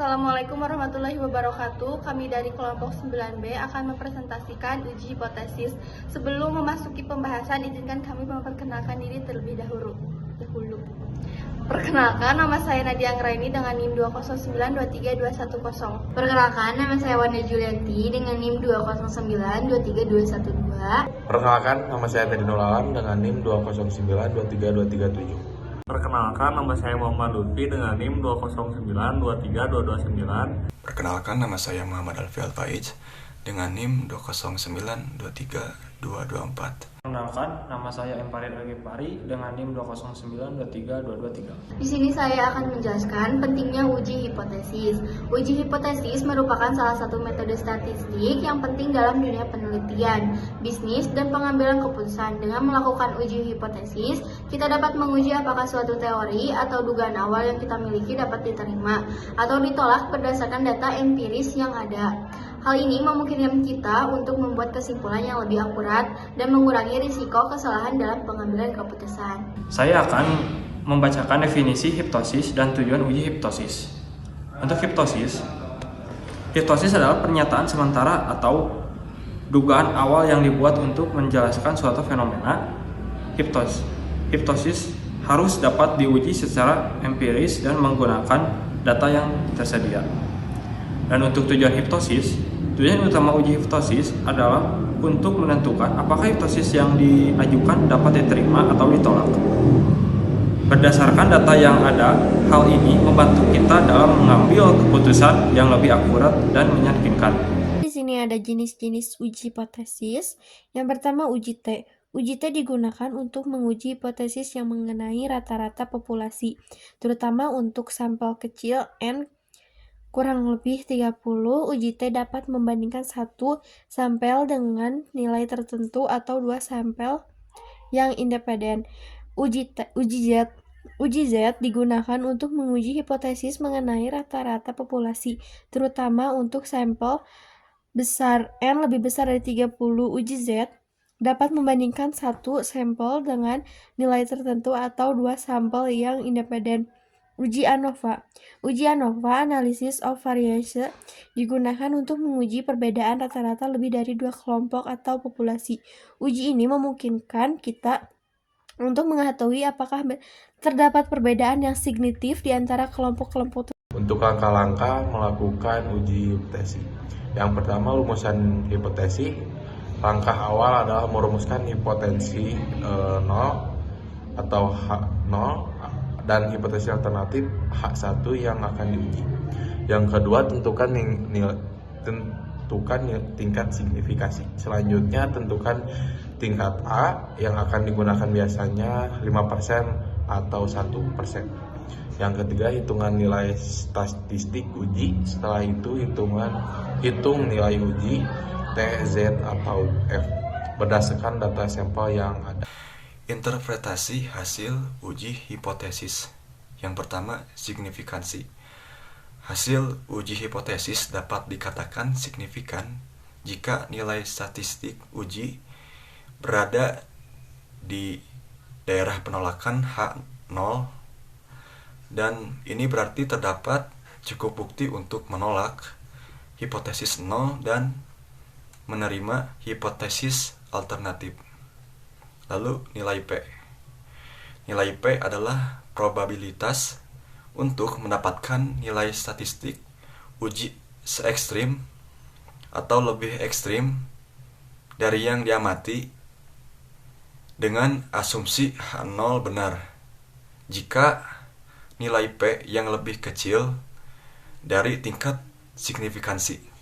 Assalamualaikum warahmatullahi wabarakatuh. Kami dari kelompok 9B akan mempresentasikan uji hipotesis. Sebelum memasuki pembahasan, izinkan kami memperkenalkan diri terlebih dahulu. Perkenalkan, nama saya Nadia Anggraini dengan NIM 209232110. Perkenalkan, nama saya Wanda Julianti dengan NIM 209232212. Perkenalkan, nama saya Teddy Nulalam dengan NIM 209232337. Perkenalkan, nama saya Muhammad Lutfi dengan NIM 209232229. Perkenalkan, nama saya Muhammad Alfi Al-Faiz dengan NIM 209232224. Perkenalkan, nama saya M. Farid Al-Ghifari dengan NIM 209232223. Di sini saya akan menjelaskan pentingnya uji hipotesis. Uji hipotesis merupakan salah satu metode statistik yang penting dalam dunia penelitian, bisnis, dan pengambilan keputusan. Dengan melakukan uji hipotesis, kita dapat menguji apakah suatu teori atau dugaan awal yang kita miliki dapat diterima atau ditolak berdasarkan data empiris yang ada. Hal ini memungkinkan kita untuk membuat kesimpulan yang lebih akurat dan mengurangi risiko kesalahan dalam pengambilan keputusan. Saya akan membacakan definisi hipnosis dan tujuan uji hipnosis. Untuk hipnosis adalah pernyataan sementara atau dugaan awal yang dibuat untuk menjelaskan suatu fenomena. Hipnosis harus dapat diuji secara empiris dan menggunakan data yang tersedia. Dan untuk tujuan utama uji hipnosis adalah untuk menentukan apakah hipnosis yang diajukan dapat diterima atau ditolak. Berdasarkan data yang ada, hal ini membantu kita dalam mengambil keputusan yang lebih akurat dan meyakinkan. Di sini ada jenis-jenis uji hipotesis. Yang pertama, uji T. Uji T digunakan untuk menguji hipotesis yang mengenai rata-rata populasi, terutama untuk sampel kecil N kurang lebih 30. Uji T dapat membandingkan satu sampel dengan nilai tertentu atau dua sampel yang independen. Uji Z digunakan untuk menguji hipotesis mengenai rata-rata populasi, terutama untuk sampel besar N lebih besar dari 30. Uji Z dapat membandingkan satu sampel dengan nilai tertentu atau dua sampel yang independen. Uji ANOVA. Uji ANOVA, Analysis of Variance, digunakan untuk menguji perbedaan rata-rata lebih dari dua kelompok atau populasi. Uji ini memungkinkan kita untuk mengetahui apakah terdapat perbedaan yang signifikan di antara kelompok-kelompok. Untuk langkah-langkah melakukan uji hipotesis. Yang pertama, rumusan hipotesis. Langkah awal adalah merumuskan hipotensi 0 atau H0 dan hipotesis alternatif H1 yang akan diuji. Yang kedua, tentukan tingkat signifikasi. Selanjutnya, tentukan tingkat A yang akan digunakan biasanya 5% atau 1%. Yang ketiga, hitungan nilai statistik uji. Setelah itu, hitung nilai uji T, Z, atau F berdasarkan data sampel yang ada. Interpretasi hasil uji hipotesis. Yang pertama, signifikansi. Hasil uji hipotesis dapat dikatakan signifikan jika nilai statistik uji berada di daerah penolakan H0, dan ini berarti terdapat cukup bukti untuk menolak hipotesis 0 dan menerima hipotesis alternatif. Lalu nilai P. Nilai P adalah probabilitas untuk mendapatkan nilai statistik uji se-ekstrim atau lebih ekstrim dari yang diamati dengan asumsi H0 benar jika nilai P yang lebih kecil dari tingkat signifikansi.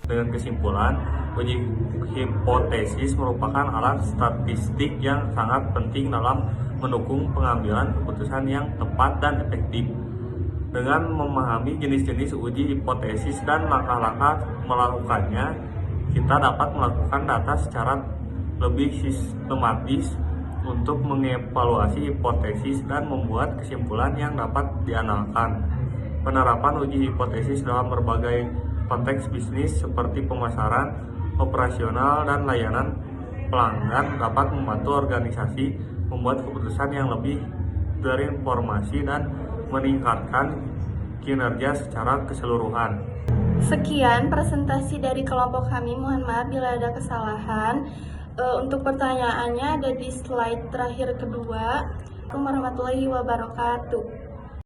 Dengan kesimpulan, uji hipotesis merupakan alat statistik yang sangat penting dalam mendukung pengambilan keputusan yang tepat dan efektif. Dengan memahami jenis-jenis uji hipotesis dan langkah-langkah melakukannya, kita dapat melakukan data secara lebih sistematis untuk mengevaluasi hipotesis dan membuat kesimpulan yang dapat diandalkan. Penerapan uji hipotesis dalam berbagai konteks bisnis seperti pemasaran, operasional, dan layanan pelanggan dapat membantu organisasi membuat keputusan yang lebih terinformasi dan meningkatkan kinerja secara keseluruhan. Sekian presentasi dari kelompok kami. Mohon maaf bila ada kesalahan. Untuk pertanyaannya ada di slide terakhir kedua. Assalamualaikum warahmatullahi wabarakatuh.